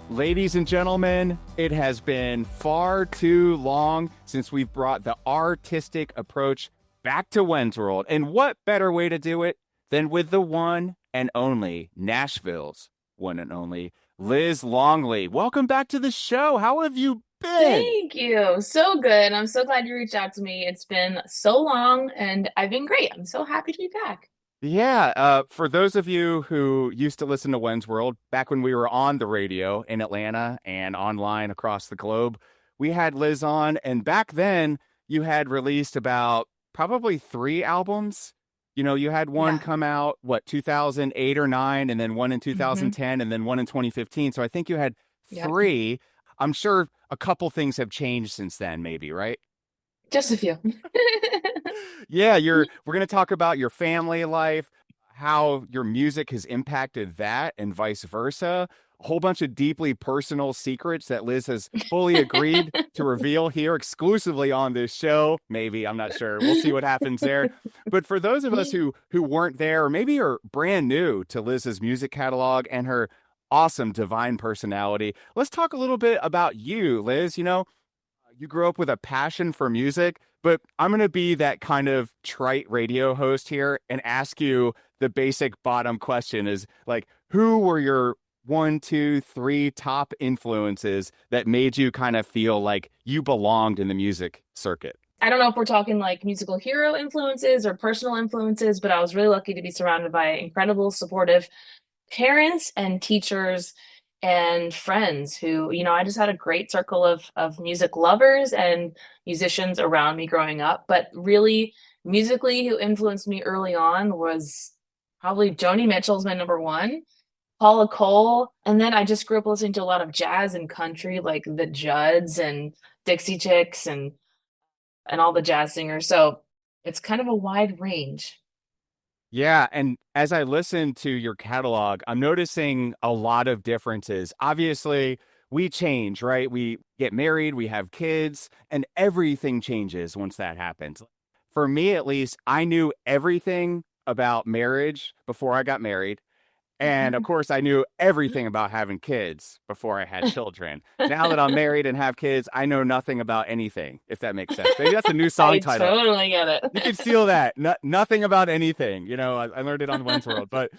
Ladies and gentlemen, it has been far too long since we've brought the artistic approach back to When's World. And what better way to do it than with the one and only, Nashville's one and only, Liz Longley. Welcome back to the show. How have you been? Thank you. So good. I'm so glad you reached out to me. It's been so long and I've been great. I'm so happy to be back. Yeah, for those of you who used to listen to When's World, back when we were on the radio in Atlanta and online across the globe, we had Liz on, and back then you had released about probably three albums. You know, you had one Yeah. come out, what, 2008 or 9, and then one in hmm 2010, and then one in 2015. So I think you had Yep. three. I'm sure a couple things have changed since then, maybe, right? Just a few. Yeah, we're going to talk about your family life, how your music has impacted that and vice versa. A whole bunch of deeply personal secrets that Liz has fully agreed to reveal here exclusively on this show. Maybe, I'm not sure. We'll see what happens there. But for those of us who weren't there or maybe are brand new to Liz's music catalog and her awesome divine personality, let's talk a little bit about you, Liz. You grew up with a passion for music, but I'm going to be that kind of trite radio host here and ask you the basic bottom question is like, who were your one, two, three top influences that made you kind of feel like you belonged in the music circuit? I don't know if we're talking like musical hero influences or personal influences, but I was really lucky to be surrounded by incredible, supportive parents and teachers and friends who, I just had a great circle of music lovers and musicians around me growing up. But really, musically, who influenced me early on was probably Joni Mitchell's my number one, Paula Cole, and then I just grew up listening to a lot of jazz and country, like the Judds and Dixie Chicks and all the jazz singers. So it's kind of a wide range. Yeah, and as I listen to your catalog, I'm noticing a lot of differences. Obviously, we change, right? We get married, we have kids, and everything changes once that happens. For me, at least, I knew everything about marriage before I got married. And of course, I knew everything about having kids before I had children. Now that I'm married and have kids, I know nothing about anything, if that makes sense. Maybe that's a new song I title. totally get You can it. steal that. Nothing about anything. I learned it on When's World. But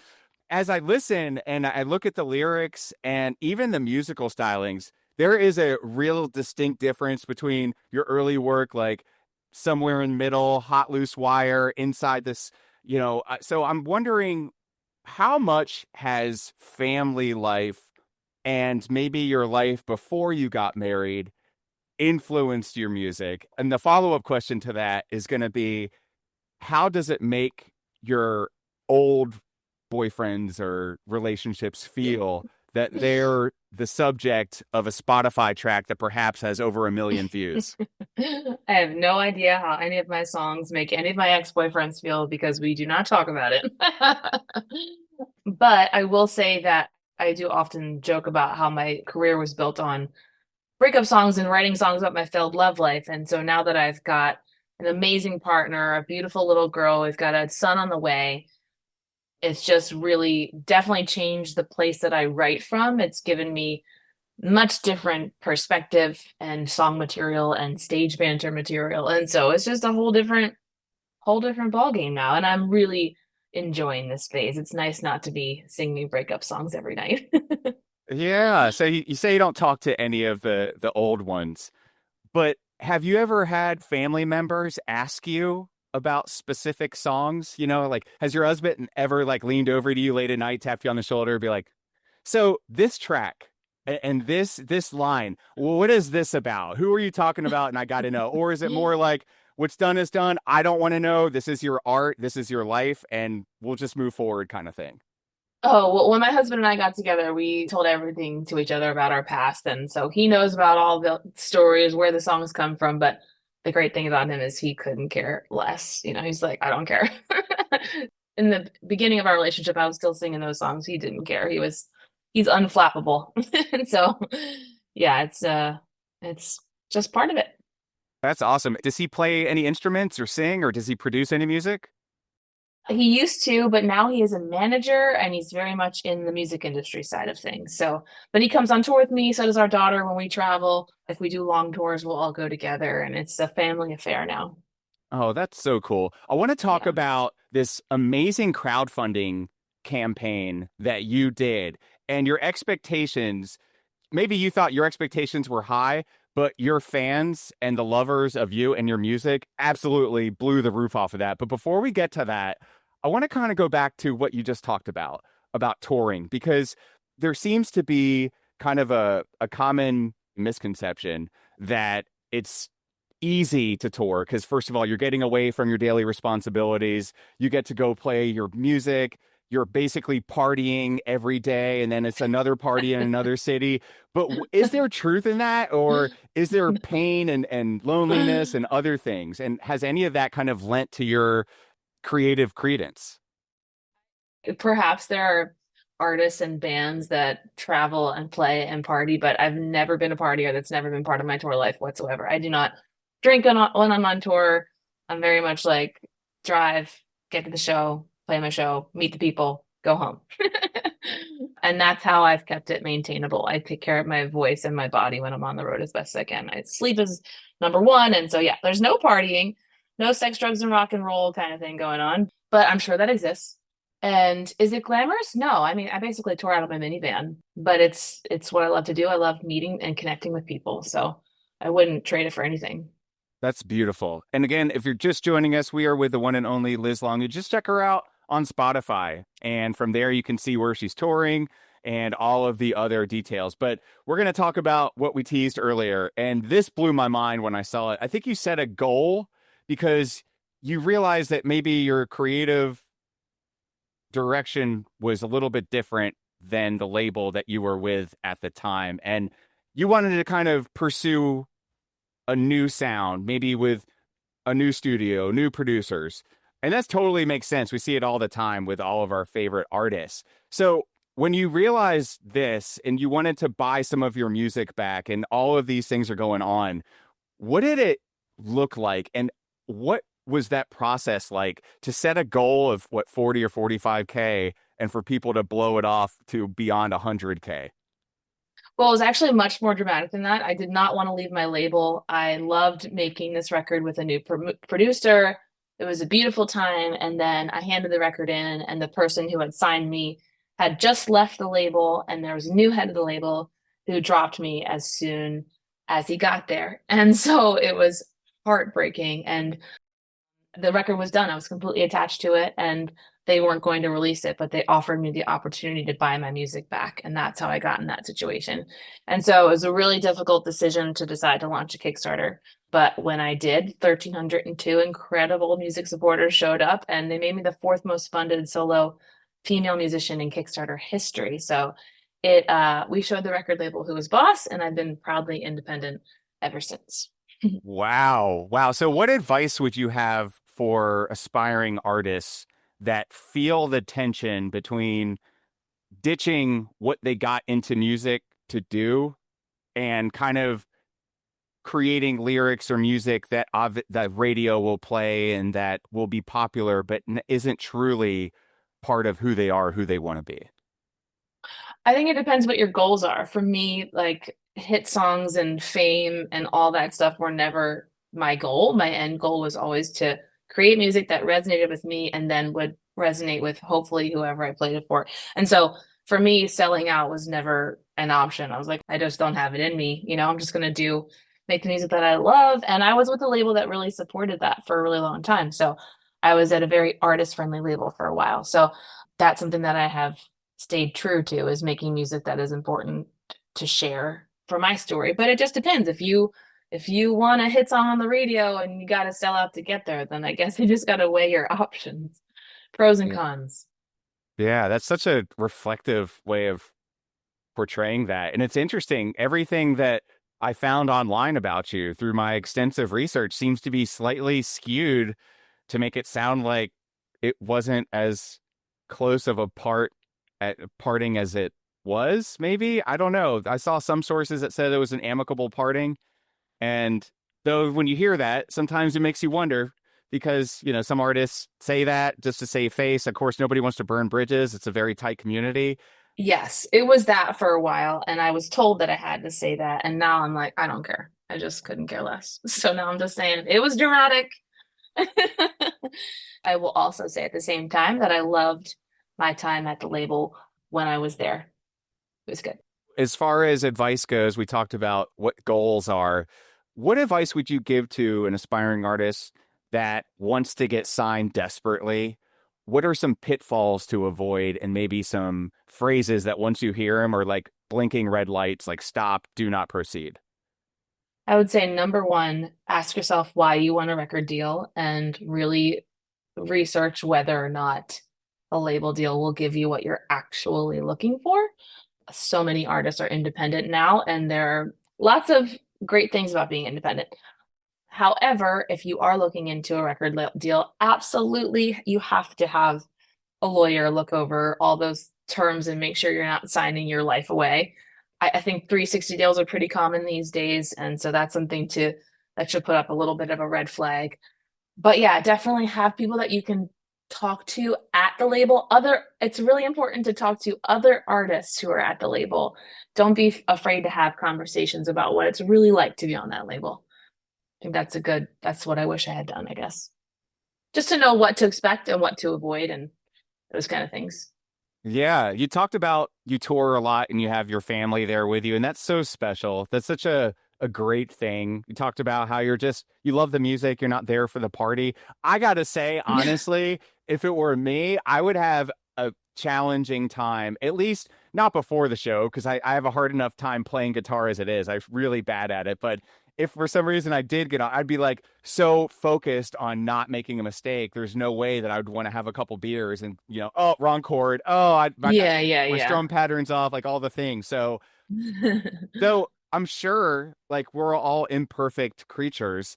as I listen and I look at the lyrics and even the musical stylings, there is a real distinct difference between your early work, like Somewhere in the Middle, Hot Loose Wire, Inside This. So I'm wondering how much has family life and maybe your life before you got married influenced your music? And the follow up question to that is going to be how does it make your old boyfriends or relationships feel that they're the subject of a Spotify track that perhaps has over 1 million views? I have no idea how any of my songs make any of my ex-boyfriends feel because we do not talk about it. But I will say that I do often joke about how my career was built on breakup songs and writing songs about my failed love life. And so now that I've got an amazing partner, a beautiful little girl, we've got a son on the way, it's just really definitely changed the place that I write from. It's given me much different perspective and song material and stage banter material. And so it's just a whole different ball game now. And I'm really enjoying this phase. It's nice not to be singing breakup songs every night. Yeah. So you say you don't talk to any of the old ones, but have you ever had family members ask you about specific songs? Like has your husband ever like leaned over to you late at night, tapped you on the shoulder, and be like, "So this track and this line, well, what is this about? Who are you talking about?" And I got to know, or is it more like, "What's done is done. I don't want to know. This is your art. This is your life, and we'll just move forward," kind of thing. Oh, well, when my husband and I got together, we told everything to each other about our past. And so he knows about all the stories, where the songs come from. But the great thing about him is he couldn't care less. He's like, I don't care. In the beginning of our relationship, I was still singing those songs. He didn't care. He's unflappable. And so, yeah, it's just part of it. That's awesome. Does he play any instruments or sing, or does he produce any music? He used to, but now he is a manager and he's very much in the music industry side of things. So, but he comes on tour with me. So does our daughter when we travel. If we do long tours, we'll all go together and it's a family affair now. Oh, that's so cool. I want to talk Yeah. about this amazing crowdfunding campaign that you did and your expectations. Maybe you thought your expectations were high, but your fans and the lovers of you and your music absolutely blew the roof off of that. But before we get to that, I want to kind of go back to what you just talked about touring, because there seems to be kind of a common misconception that it's easy to tour because, first of all, you're getting away from your daily responsibilities. You get to go play your music. You're basically partying every day, and then it's another party in another city. But is there truth in that, or is there pain and loneliness and other things? And has any of that kind of lent to your creative credence? Perhaps there are artists and bands that travel and play and party, but I've never been a partier. That's never been part of my tour life whatsoever. I do not drink when I'm on tour. I'm very much like drive, get to the show, play my show, meet the people, go home. And that's how I've kept it maintainable. I take care of my voice and my body when I'm on the road as best as I can. Sleep is number one. And so, yeah, there's no partying, no sex, drugs, and rock and roll kind of thing going on, but I'm sure that exists. And is it glamorous? No. I mean, I basically tore out of my minivan, but it's what I love to do. I love meeting and connecting with people. So I wouldn't trade it for anything. That's beautiful. And again, if you're just joining us, we are with the one and only Liz Longley. Just check her out on Spotify. And from there, you can see where she's touring and all of the other details. But we're going to talk about what we teased earlier. And this blew my mind when I saw it. I think you set a goal because you realized that maybe your creative direction was a little bit different than the label that you were with at the time. And you wanted to kind of pursue a new sound, maybe with a new studio, new producers. And that's totally makes sense. We see it all the time with all of our favorite artists. So when you realize this and you wanted to buy some of your music back and all of these things are going on, what did it look like? And what was that process like to set a goal of what 40 or 45K and for people to blow it off to beyond 100K? Well, it was actually much more dramatic than that. I did not want to leave my label. I loved making this record with a new producer. It was a beautiful time. And then I handed the record in, and the person who had signed me had just left the label, and there was a new head of the label who dropped me as soon as he got there. And so it was heartbreaking. And the record was done. I was completely attached to it, and they weren't going to release it, but they offered me the opportunity to buy my music back. And that's how I got in that situation. And so it was a really difficult decision to decide to launch a Kickstarter. But when I did, 1,302 incredible music supporters showed up, and they made me the fourth most funded solo female musician in Kickstarter history. So we showed the record label who was boss, and I've been proudly independent ever since. Wow. Wow. So what advice would you have for aspiring artists that feel the tension between ditching what they got into music to do and kind of creating lyrics or music that radio will play and that will be popular, but isn't truly part of who they are, who they want to be? I think it depends what your goals are. For me, like hit songs and fame and all that stuff were never my goal. My end goal was always to create music that resonated with me and then would resonate with hopefully whoever I played it for. And so for me, selling out was never an option. I was like, I just don't have it in me. I'm just going to make the music that I love. And I was with a label that really supported that for a really long time. So I was at a very artist friendly label for a while. So that's something that I have stayed true to, is making music that is important to share for my story. But it just depends. If you want a hit song on the radio and you got to sell out to get there, then I guess you just got to weigh your options, pros and Yeah. cons. Yeah, that's such a reflective way of portraying that. And it's interesting. Everything that I found online about you through my extensive research seems to be slightly skewed to make it sound like it wasn't as close of a parting as it was, maybe. I don't know. I saw some sources that said it was an amicable parting. And though when you hear that, sometimes it makes you wonder, because, some artists say that just to save face. Of course, nobody wants to burn bridges. It's a very tight community. Yes, it was that for a while, and I was told that I had to say that, and now I'm like, I don't care. I just couldn't care less. So now I'm just saying it was dramatic. I will also say at the same time that I loved my time at the label when I was there. It was good. As far as advice goes, we talked about what goals are. What advice would you give to an aspiring artist that wants to get signed desperately? What are some pitfalls to avoid, and maybe some phrases that once you hear them are like blinking red lights, like stop, do not proceed? I would say number one, ask yourself why you want a record deal and really research whether or not a label deal will give you what you're actually looking for. So many artists are independent now, and there are lots of great things about being independent. However, if you are looking into a deal, absolutely you have to have a lawyer look over all those terms and make sure you're not signing your life away. I think 360 deals are pretty common these days, and so that's something to that should put up a little bit of a red flag. But yeah, definitely have people that you can talk to at the label. It's really important to talk to other artists who are at the label. Don't be afraid to have conversations about what it's really like to be on that label. I think that's what I wish I had done, I guess. Just to know what to expect and what to avoid and those kind of things. Yeah, you talked about you tour a lot and you have your family there with you, and that's so special. That's such a great thing. You talked about how you love the music, you're not there for the party. I gotta say, honestly, if it were me, I would have a challenging time, at least not before the show, because I have a hard enough time playing guitar as it is. I'm really bad at it. But if for some reason I did get on, I'd be like so focused on not making a mistake. There's no way that I would want to have a couple beers and, oh, wrong chord. Oh, Yeah, yeah, my yeah. strum pattern's off, like all the things. So, though I'm sure like we're all imperfect creatures,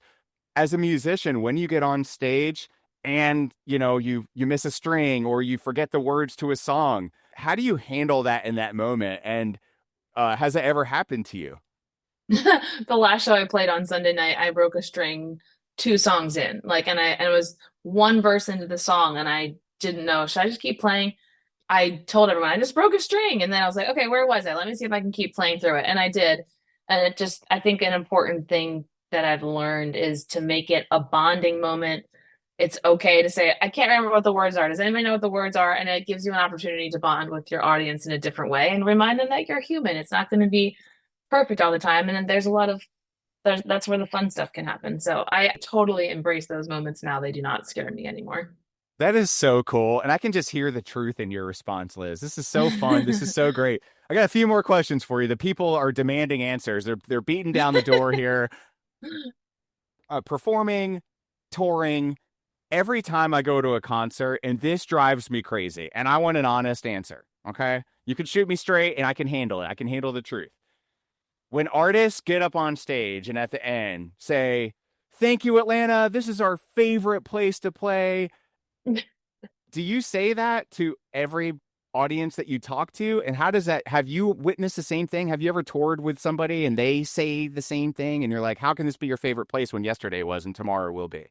as a musician, when you get on stage and you miss a string or you forget the words to a song, how do you handle that in that moment? And has it ever happened to you? The last show I played on Sunday night, I broke a string 2 songs in. And it was one verse into the song and I didn't know, should I just keep playing? I told everyone I just broke a string, and then I was like, okay, where was I? Let me see if I can keep playing through it. And I did. And I think an important thing that I've learned is to make it a bonding moment. It's okay to say, I can't remember what the words are. Does anybody know what the words are? And it gives you an opportunity to bond with your audience in a different way and remind them that you're human. It's not going to be perfect all the time. And then that's where the fun stuff can happen. So I totally embrace those moments now. They do not scare me anymore. That is so cool. And I can just hear the truth in your response, Liz. This is so fun. This is so great. I got a few more questions for you. The people are demanding answers. They're beating down the door here. Performing, touring, every time I go to a concert, and this drives me crazy. And I want an honest answer. Okay. You can shoot me straight and I can handle it. I can handle the truth. When artists get up on stage and at the end say, "Thank you, Atlanta. This is our favorite place to play." Do you say that to every audience that you talk to? And how does that, have you witnessed the same thing? Have you ever toured with somebody and they say the same thing? And you're like, how can this be your favorite place when yesterday was and tomorrow will be?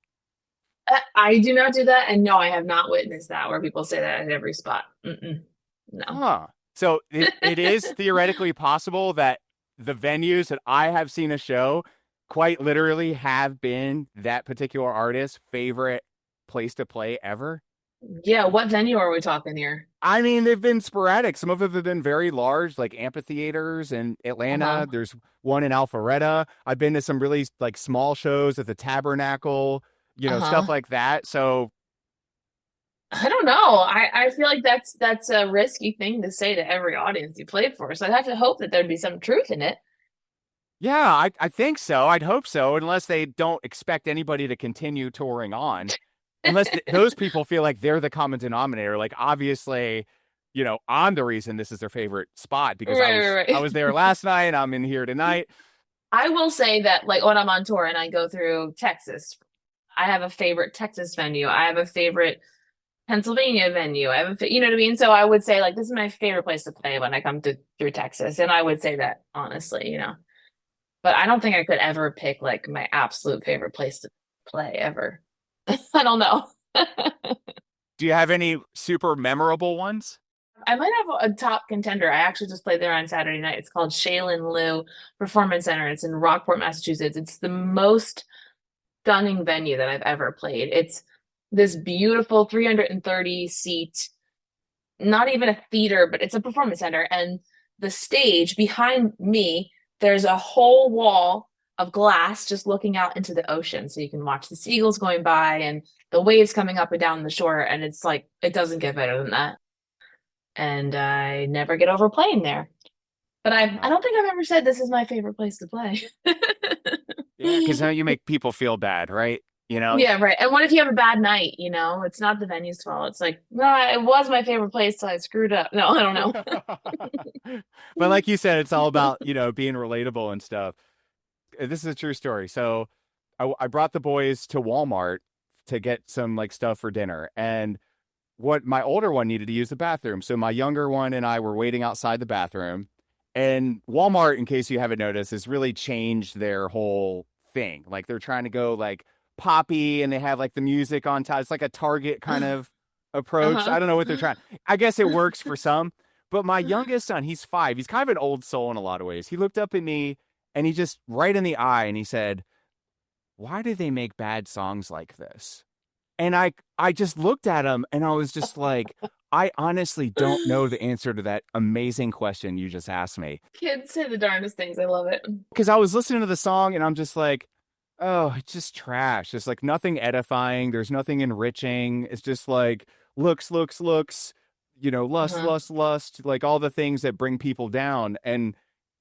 I do not do that, and no, I have not witnessed that where people say that at every spot. No. Huh. So it is theoretically possible that the venues that I have seen a show quite literally have been that particular artist's favorite place to play ever. Yeah, what venue are we talking here? I mean, they've been sporadic. Some of them have been very large, like amphitheaters in Uh-huh. Atlanta. There's one in Alpharetta. I've been to some really like small shows at the Tabernacle, stuff Uh-huh. like that. So I don't know. I feel like that's a risky thing to say to every audience you played for. So I'd have to hope that there'd be some truth in it. yeah, I think so. I'd hope so, unless they don't expect anybody to continue touring on. Unless those people feel like they're the common denominator. Like obviously, I'm the reason this is their favorite spot because I Right, was right, I right. was there last night. I'm in here tonight. I will say that like when I'm on tour and I go through Texas, I have a favorite Texas venue. I have a favorite Pennsylvania venue. You know what I mean? So I would say like this is my favorite place to play when I come to through Texas, and I would say that honestly. But I don't think I could ever pick like my absolute favorite place to play ever. I don't know. Do you have any super memorable ones? I might have a top contender. I actually just played there on Saturday night. It's called Shaylin Liu Performance Center. It's in Rockport, Massachusetts. It's the most stunning venue that I've ever played. It's this beautiful 330 seat, not even a theater, but it's a performance center. And the stage behind me, there's a whole wall of glass just looking out into the ocean. So you can watch the seagulls going by and the waves coming up and down the shore. And it's like, it doesn't get better than that. And I never get over playing there. But I Wow. don't think I've ever said this is my favorite place to play. Yeah, because now you make people feel bad, right? You know, Yeah, right. And what if you have a bad night, you know? It's not the venue's fault. It's like, no, it was my favorite place till I screwed up. No, I don't know. but like you said, it's all about, being relatable and stuff. This is a true story. So I brought the boys to Walmart to get some like stuff for dinner. And what my older one needed to use the bathroom. So my younger one and I were waiting outside the bathroom. And Walmart, in case you haven't noticed, has really changed their whole thing. Like they're trying to go like poppy and they have like the music on top. It's like a Target kind of approach. Uh-huh. I don't know what they're trying. I guess it works for some. But my youngest son, he's 5. He's kind of an old soul in a lot of ways. He looked up at me and he just right in the eye and he said, "Why do they make bad songs like this?" And I just looked at him and I was just like, I honestly don't know the answer to that amazing question you just asked me. Kids say the darndest things. I love it. Because I was listening to the song and I'm just like, oh, it's just trash. It's like nothing edifying. There's nothing enriching. It's just like looks, looks, looks, lust, Uh-huh. lust, lust, like all the things that bring people down. And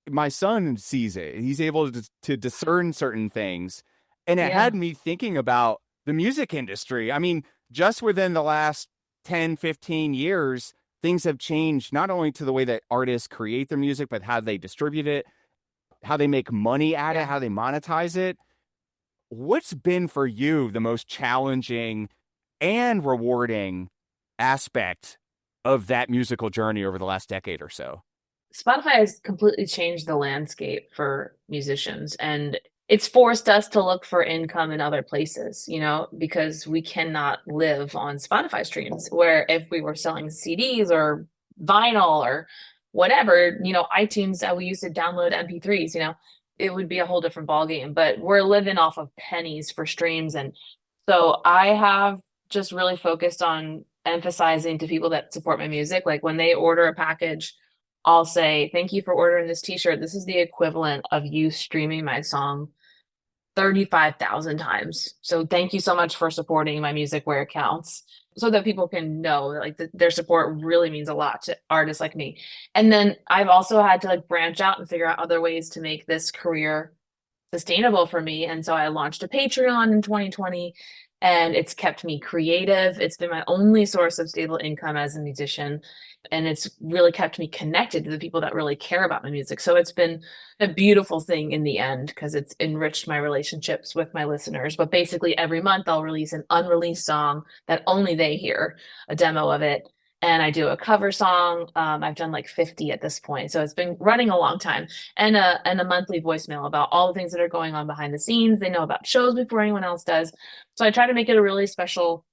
my son sees it. He's able to discern certain things. And it had Yeah. me thinking about the music industry. I mean, just within the last 10, 15 years, things have changed not only to the way that artists create their music, but how they distribute it, how they make money at it, Yeah. how they monetize it. What's been for you the most challenging and rewarding aspect of that musical journey over the last decade or so? Spotify has completely changed the landscape for musicians, and it's forced us to look for income in other places, you know, because we cannot live on Spotify streams. Where if we were selling CDs or vinyl or whatever, you know, iTunes, we used to download MP3s, you know, it would be a whole different ballgame. But we're living off of pennies for streams. And so I have just really focused on emphasizing to people that support my music, like when they order a package, I'll say, "Thank you for ordering this t-shirt. This is the equivalent of you streaming my song 35,000 times. So thank you so much for supporting my music where it counts." So that people can know that like their support really means a lot to artists like me. And then I've also had to like branch out and figure out other ways to make this career sustainable for me. And so I launched a Patreon in 2020 and it's kept me creative. It's been my only source of stable income as a musician. And it's really kept me connected to the people that really care about my music. So it's been a beautiful thing in the end because it's enriched my relationships with my listeners. But basically, every month I'll release an unreleased song that only they hear, a demo of it. And I do a cover song. I've done like 50 at this point. So it's been running a long time, and a monthly voicemail about all the things that are going on behind the scenes. They know about shows before anyone else does. So I try to make it a really special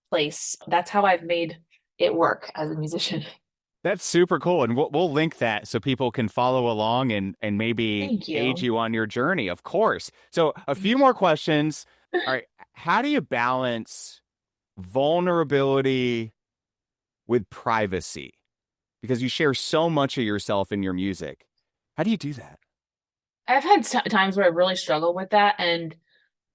place. That's how I've made it work as a musician. That's super cool. And we'll link that so people can follow along and maybe Thank aid you. you on your journey, of course. So, a few more questions. All right. How do you balance vulnerability with privacy? Because you share so much of yourself in your music. How do you do that? I've had times where I really struggle with that. And,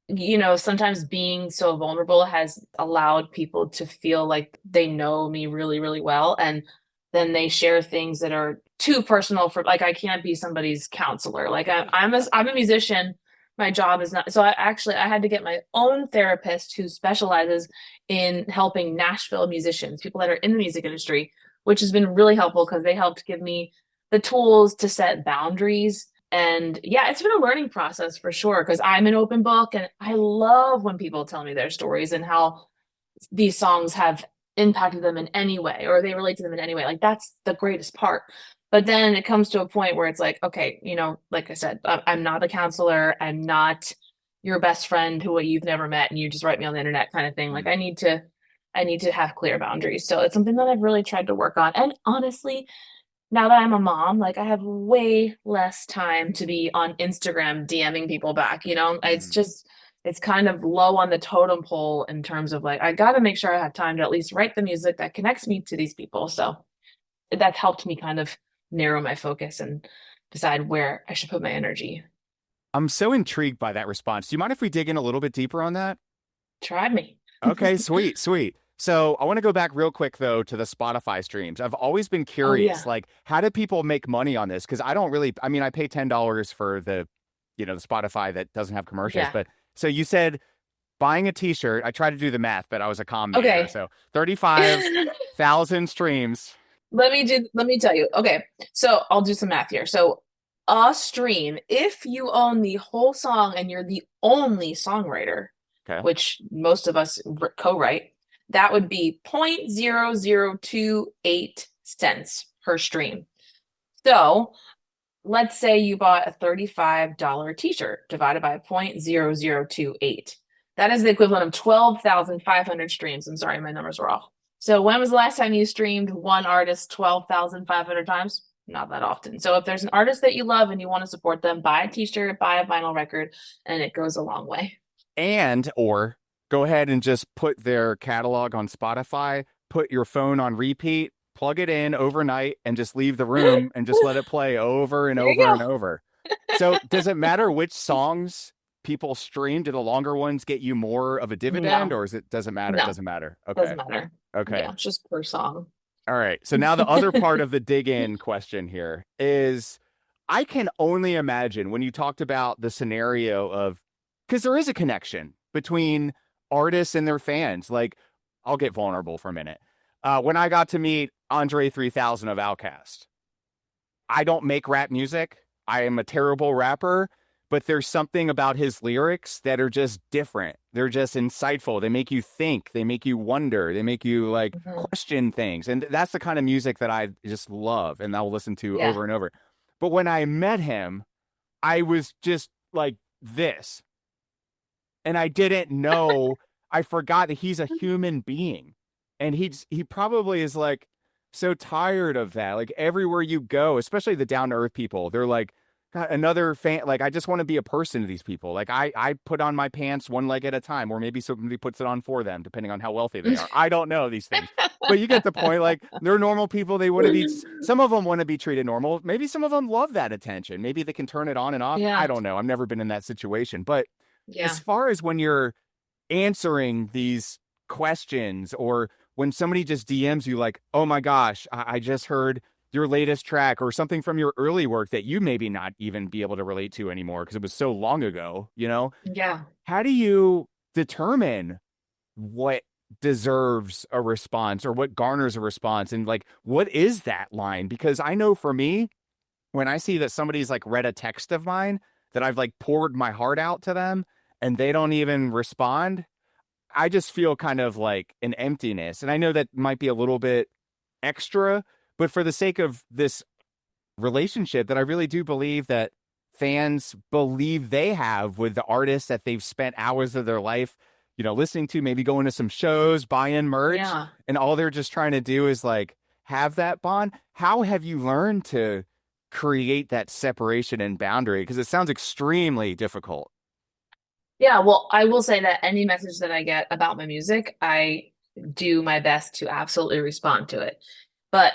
you know, sometimes being so vulnerable has allowed people to feel like they know me really, really well. And then they share things that are too personal for, like, I can't be somebody's counselor. Like, I'm a musician. My job is not. So I had to get my own therapist who specializes in helping Nashville musicians, people that are in the music industry, which has been really helpful because they helped give me the tools to set boundaries. And yeah, it's been a learning process for sure because I'm an open book and I love when people tell me their stories and how these songs have impacted them in any way or they relate to them in any way. Like that's the greatest part. But then it comes to a point where it's like, okay, you know, like I said, I'm not a counselor. I'm not your best friend who you've never met and you just write me on the internet kind of thing. Like Mm. I need to have clear boundaries. So it's something that I've really tried to work on. And honestly, now that I'm a mom, like I have way less time to be on Instagram DMing people back, you know? Mm. It's kind of low on the totem pole in terms of like I got to make sure I have time to at least write the music that connects me to these people. So that's helped me kind of narrow my focus and decide where I should put my energy. I'm so intrigued by that response. Do you mind if we dig in a little bit deeper on that? Try me. Okay, sweet, sweet. So I want to go back real quick though to the Spotify streams. I've always been Oh curious, yeah. like, how do people make money on this? Because I don't really, I mean, I pay $10 for the Spotify that doesn't have commercials. Yeah. But so you said buying a t-shirt, I tried to do the math, but I was a comm major. Okay. So 35,000 streams. Let me tell you. Okay. So I'll do some math here. So a stream, if you own the whole song and you're the only songwriter, Okay. which most of us co-write, that would be 0.0028 cents per stream. So let's say you bought a $35 t-shirt divided by 0.0028. That is the equivalent of 12,500 streams. I'm sorry, my numbers were off. So when was the last time you streamed one artist 12,500 times? Not that often. So if there's an artist that you love and you want to support them, buy a t-shirt, buy a vinyl record, and it goes a long way. And or go ahead and just put their catalog on Spotify, put your phone on repeat, plug it in overnight, and just leave the There room and just let it play over and you over and go. over. So does it matter which songs people stream? Do the longer ones get you more of a dividend, No, or is it doesn't matter? It no, doesn't matter. Okay. doesn't matter. Okay. Yeah, it's just per song. All right. So now the other part of the dig in question here is I can only imagine when you talked about the scenario of, because there is a connection between artists and their fans. Like, I'll get vulnerable for a minute. When I got to meet Andre 3000 of Outkast, I don't make rap music. I am a terrible rapper, but there's something about his lyrics that are just different. They're just insightful. They make you think, they make you wonder, they make you like Mhm. question things. And that's the kind of music that I just love and I'll listen to Yeah. over and over. But when I met him, I was just like this. And I didn't know, I forgot that he's a human being. And he probably is like so tired of that. Like everywhere you go, especially the down to earth people, they're like, God, another fan. Like I just want to be a person to these people. Like I put on my pants one leg at a time, or maybe somebody puts it on for them, depending on how wealthy they are. I don't know these things, but you get the point. Like they're normal people. They want to be. Some of them want to be treated normal. Maybe some of them love that attention. Maybe they can turn it on and off. I Yeah. don't know. I've never been in that situation, but as Yeah. far as when you're answering these questions or when somebody just DMs you like, oh my gosh, I just heard your latest track or something from your early work that you maybe not even be able to relate to anymore because it was so long ago, Yeah. how do you determine what deserves a response or what garners a response? And like, what is that line? Because I know for me, when I see that somebody's like read a text of mine that I've like poured my heart out to them and they don't even respond, I just feel kind of like an emptiness. And I know that might be a little bit extra, but for the sake of this relationship, that I really do believe that fans believe they have with the artists that they've spent hours of their life, listening to, maybe going to some shows, buying merch, Yeah. and all they're just trying to do is like have that bond. How have you learned to create that separation and boundary? Because it sounds extremely difficult. Yeah, well, I will say that any message that I get about my music, I do my best to absolutely respond to it. But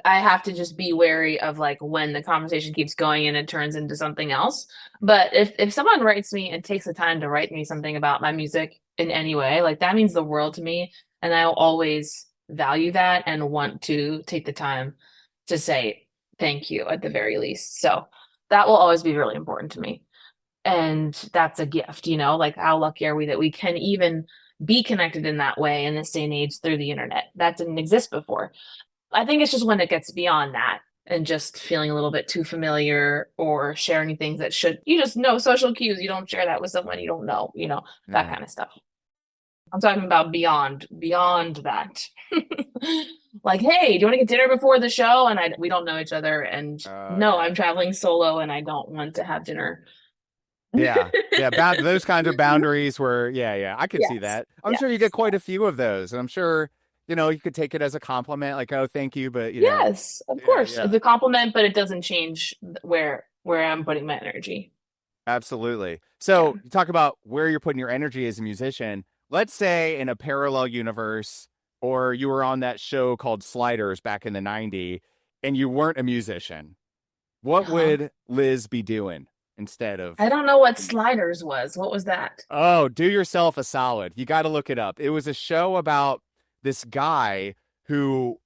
I have to just be wary of like when the conversation keeps going and it turns into something else. But if someone writes me and takes the time to write me something about my music in any way, like that means the world to me, and I'll always value that and want to take the time to say thank you at the very least. So that will always be really important to me. And that's a gift, like how lucky are we that we can even be connected in that way in this day and age through the internet? That didn't exist before. I think it's just when it gets beyond that and just feeling a little bit too familiar or sharing things that you just know social cues. You don't share that with someone you don't know, that Yeah. kind of stuff. I'm talking about beyond that. Like, hey, do you want to get dinner before the show? And we don't know each other. And no, Yeah. I'm traveling solo and I don't want to have dinner Yeah. Yeah. Those kinds of boundaries were, yeah. I could see Yes. that. I'm sure you get Yes. quite a few of those. And I'm sure, you could take it as a compliment, like, oh, thank you. But, Yes, of yeah, course. yeah, It's a compliment, but it doesn't change where I'm putting my energy. absolutely. Yeah. So you talk about where you're putting your energy as a musician. Let's say in a parallel universe, or you were on that show called Sliders back in the 90s and you weren't a musician. What Uh-huh. would Liz be doing instead of? I don't know what Sliders was. What was that? Oh, do yourself a solid. You got to look it up. It was a show about this guy who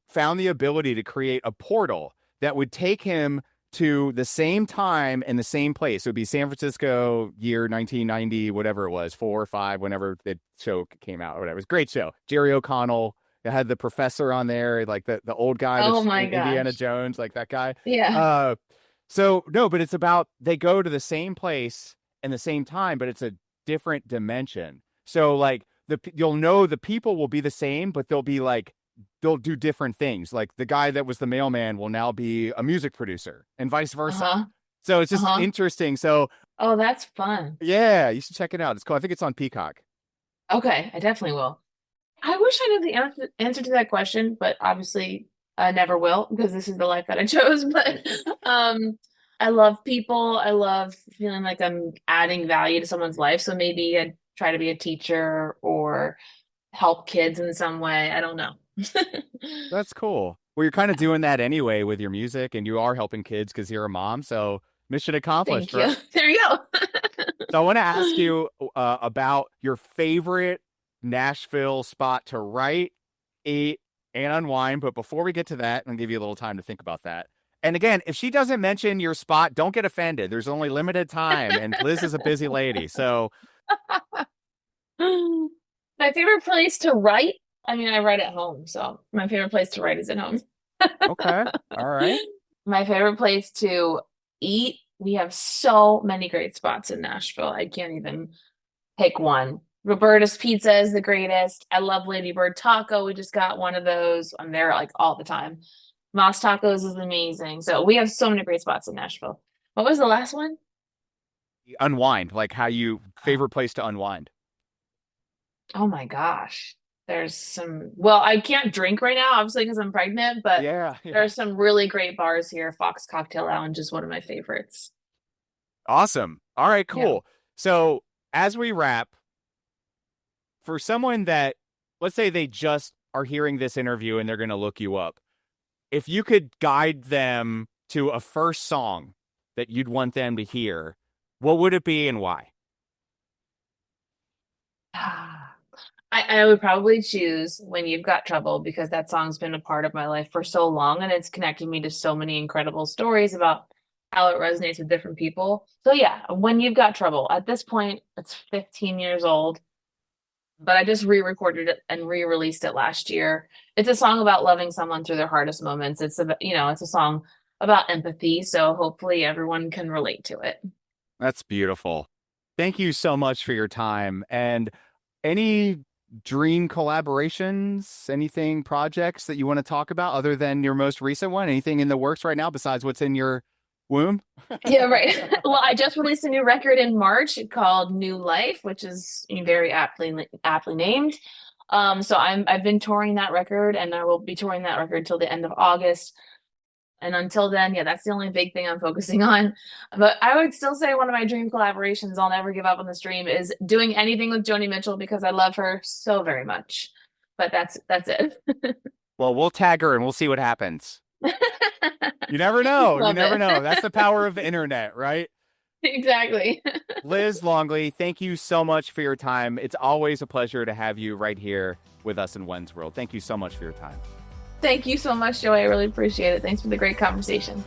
found the ability to create a portal that would take him to the same time and the same place. It would be San Francisco, year 1990, whatever it was, 4 or 5, whenever the show came out or whatever. It was a great show. Jerry O'Connell. It had the professor on there, like the old guy Oh that's my in Indiana gosh. Jones, like that guy. Yeah. Uh, so no, but it's about they go to the same place and the same time, but it's a different dimension. So like you'll know the people will be the same, but they'll be like they'll do different things. Like the guy that was the mailman will now be a music producer and vice versa. Uh-huh. So it's just Uh-huh. interesting. So Oh, that's fun. yeah, you should check it out. It's cool. I think it's on Peacock. Okay, I definitely will. I wish I knew the answer to that question, but obviously I never will because this is the life that I chose. But I love people. I love feeling like I'm adding value to someone's life. So maybe I'd try to be a teacher or help kids in some way. I don't know. That's cool. Well, you're kind of doing that anyway with your music, and you are helping kids because you're a mom. So mission accomplished, Thank you. right? There you go. So I want to ask you about your favorite Nashville spot to write, eat, and unwind. But before we get to that, I'm gonna give you a little time to think about that. And again, if she doesn't mention your spot, don't get offended. There's only limited time, and Liz is a busy lady. So My favorite place to write, I mean, I write at home, so my favorite place to write is at home. okay, all right. My favorite place to eat, we have so many great spots in Nashville. I can't even pick one. Roberta's Pizza is the greatest. I love Lady Bird Taco. We just got one of those. I'm there like all the time. Moss Tacos is amazing. So we have so many great spots in Nashville. What was the last one? Unwind, like how you favorite place to unwind. Oh my gosh. There's some, well, I can't drink right now, obviously, because I'm pregnant, but Yeah, there yeah. are some really great bars here. Fox Cocktail Lounge is one of my favorites. Awesome. All right, Yeah. cool. So as we wrap, for someone that, let's say they just are hearing this interview and they're going to look you up, if you could guide them to a first song that you'd want them to hear, what would it be and why? I would probably choose When You've Got Trouble because that song's been a part of my life for so long and it's connected me to so many incredible stories about how it resonates with different people. So yeah, When You've Got Trouble. At this point, it's 15 years old, but I just re-recorded it and re-released it last year. It's a song about loving someone through their hardest moments. It's about, it's a song about empathy, so hopefully everyone can relate to it. That's beautiful. Thank you so much for your time. And any dream collaborations, anything projects that you want to talk about other than your most recent one? Anything in the works right now besides what's in your womb? Yeah, right. Well, I just released a new record in March called New Life, which is very aptly named. So I've been touring that record and I will be touring that record till the end of August. And until then, yeah, that's the only big thing I'm focusing on. But I would still say one of my dream collaborations, I'll never give up on this dream, is doing anything with Joni Mitchell because I love her so very much. But that's it. Well, we'll tag her and we'll see what happens. You never know. You Love never it. know. That's the power of the internet, right? Exactly. Liz Longley, thank you so much for your time. It's always a pleasure to have you right here with us in Wen's World. Thank you so much for your time. Thank you so much, Joey. I really appreciate it. Thanks for the great conversation.